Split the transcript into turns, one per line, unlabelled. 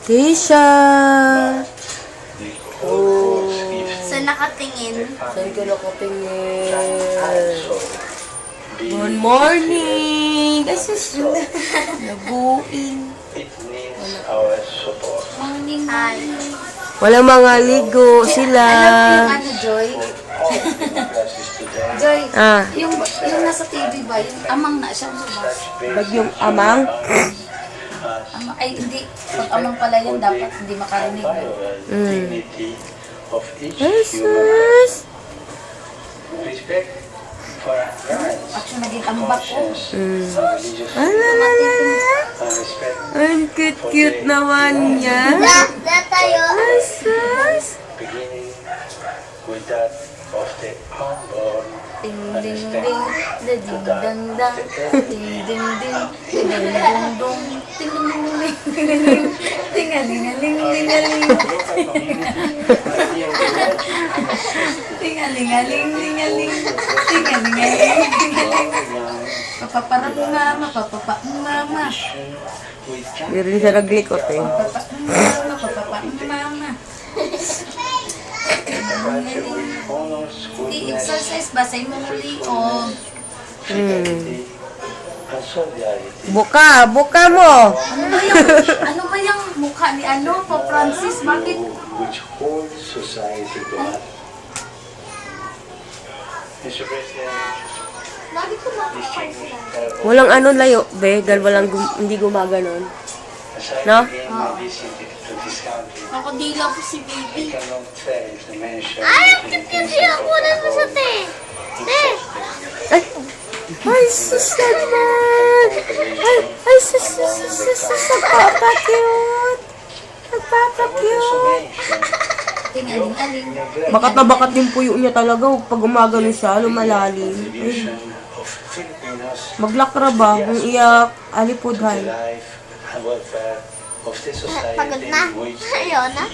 Tisha!
Oh.
So, nakatingin.
Saan ka nakatingin? Good morning! Asus yun. Nabuin.
It needs our support.
Morning, hi.
Walang mga ligo sila.
Ano, Joy?
All the classes today.
Joy,
Ah,
yung nasa TV ba, yung amang na siya mo ba?
bagyong amang.
Amang, ay, hindi. Pag amang pala yan, dapat hindi makarinig.
Dignity of each human.
Asus!
Respect for our rights,
Actually, naging ambak ko.
conscience, and religious freedom,
Alalala!
and respect
Ang cute-cute naman niya. Asus!
beginning with that of the unborn.
Ding, ding, ding. Da, ding, dang, dang. Ding, ding, ding. Ding, ding, dong, dong. Ding, ding, ding, ding, ding, ding. Ding, a, ding, a, ling, ding, a, ling. Ding, a, ling, a, ling, ding, a, ling. Ding, a, ling, a, ling, ding, a, ling. Papaparang mama, papapang mama.
Hindi rin siya naglikot eh.
Papapang mama, papapang mama. I-exercise ba sa imong liog?
Buka! Buka mo!
Ano ba yung mukha ni ano, Pope Francis? Bakit?
Which holds society together. Mr. President,
Bakit ko makakapay sila?
Walang ano layo, be. Dahil walang hindi gumaganon.
aside
No?
again my visit to this country,
Ako dila po si
I
baby.
cannot fail to mention
Ay, ang
the
cute yung kunan mo sa te. Te!
Ay! Ay, sus naman! Ay, sus, sus, sus, sus, sus, nagpapa-cute! Nagpapa-cute!
Tingaling-aling.
Bakat na bakat yung puyo niya talaga. Pag gumagano siya, lumalalim. Ay,
contribution of Filipinos
maglakra ba? Kung iyak, alipudhan.
to life and welfare of the society
Pagod na.
in which
Ayaw na.